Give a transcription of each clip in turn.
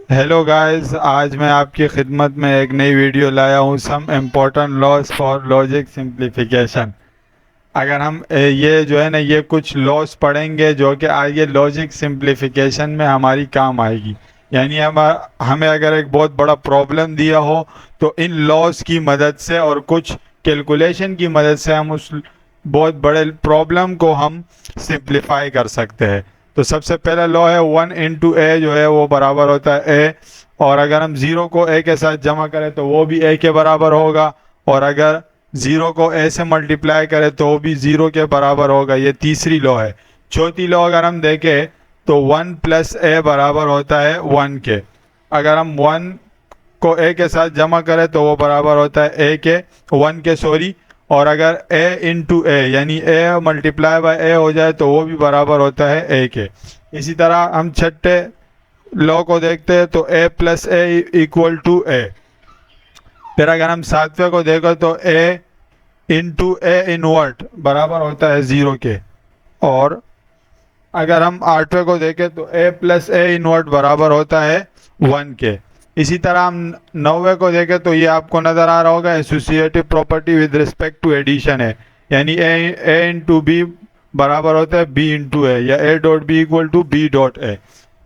Hello guys, आज मैं आपकी खिदमत में एक नई वीडियो लाया हूँ। Some important laws for logic simplification. अगर हम ये जो है ना, ये कुछ लॉस पढ़ेंगे जो कि आगे लॉजिक सिंप्लीफिकेशन में हमारी काम आएगी। यानी हम हमें अगर एक बहुत बड़ा प्रॉब्लम दिया हो तो इन लॉस की मदद से और कुछ कैलकुलेशन की मदद से हम उस बहुत बड़े प्रॉब्लम को हम सिंप्लीफाई कर सकते हैं। तो सबसे पहला लॉ है 1 × a जो है वो बराबर होता है a। और अगर हम ज़ीरो को a के साथ जमा करें तो वो भी a के बराबर होगा। और अगर ज़ीरो को a से मल्टीप्लाई करें तो वो भी ज़ीरो के बराबर होगा। ये तीसरी लॉ है। चौथी लॉ अगर हम देखें तो 1 + a बराबर होता है 1 के। अगर हम 1 को a के साथ जमा करें तो वो बराबर होता है a के 1 के सॉरी। और अगर a × a यानी a मल्टीप्लाई बाय a हो जाए तो वो भी बराबर होता है a के। इसी तरह हम छठे लॉ को देखते हैं तो a + a = a। फिर अगर हम सातवें को देखें तो a × a बराबर होता है 0 के। और अगर हम आठवें को देखें तो a + a बराबर होता है 1 के। इसी तरह हम नौवे को देखें तो ये आपको नज़र आ रहा होगा, associative property with respect to addition है। यानी a × b बराबर होता है b × a या a.b = b.a।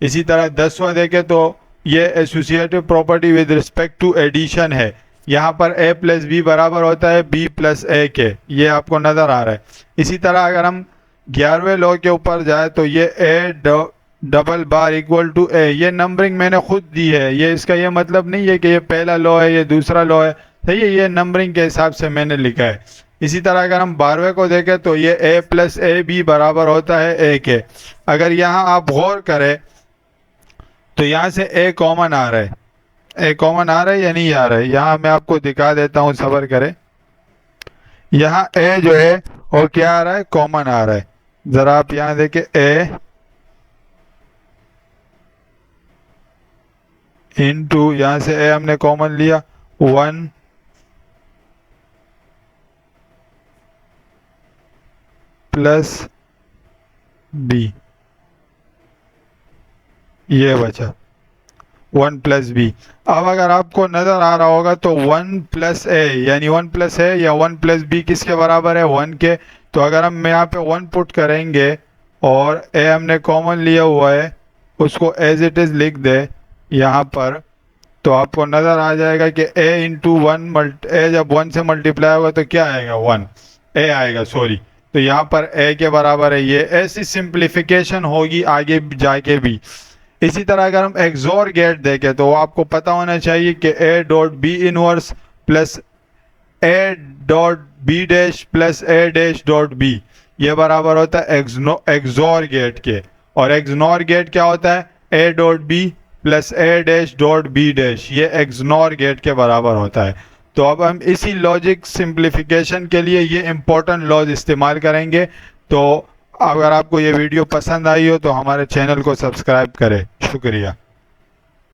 इसी तरह 10वां देखें तो ये associative property with respect to addition है। यहाँ पर a + b बराबर होता है b + a के। ये आपको नज़र आ रहा है। इसी तरह अगर हम 11वें लॉ के ऊपर जाए तो ये a⋅a ये नंबरिंग मैंने खुद दी है। ये इसका ये मतलब नहीं है कि ये पहला लॉ है ये दूसरा लॉ है, सही है। ये नंबरिंग के हिसाब से मैंने लिखा है। इसी तरह अगर हम 12वें को देखें तो ये a + ab बराबर होता है a के। अगर यहाँ आप गौर करें तो यहाँ से a कॉमन आ रहा है। a कॉमन आ रहा है या नहीं आ रहा है? यहाँ मैं आपको दिखा देता हूँ, सब्र करें। यहाँ a जो है वो क्या आ रहा है? कॉमन आ रहा है। जरा आप यहाँ देखें, a इंटू यहाँ से a हमने कॉमन लिया 1 + b, ये बचा 1 + b। अब अगर आपको नजर आ रहा होगा तो 1 + a यानी 1 + a या 1 + b किसके बराबर है? 1 के। तो अगर हम यहाँ पे 1 पुट करेंगे और a हमने कॉमन लिया हुआ है, उसको एज इट इज लिख दे यहाँ पर, तो आपको नजर आ जाएगा कि a जब 1 से मल्टीप्लाई होगा तो क्या आएगा? 1 a आएगा, सॉरी। तो यहाँ पर a के बराबर है। ये ऐसी सिंप्लीफिकेशन होगी आगे जाके भी। इसी तरह अगर हम एक्सोर गेट देखें तो आपको पता होना चाहिए कि a.b 1 plus a.b' plus a'.b ये बराबर होता है एक्सोर गेट के। और एक्सनोर गेट क्या होता है? a.b प्लस a'.b', ये एक्सनोर गेट के बराबर होता है। तो अब हम इसी लॉजिक सिंप्लीफिकेशन के लिए ये इंपॉर्टेंट लॉज इस्तेमाल करेंगे। तो अगर आपको ये वीडियो पसंद आई हो तो हमारे चैनल को सब्सक्राइब करें। शुक्रिया।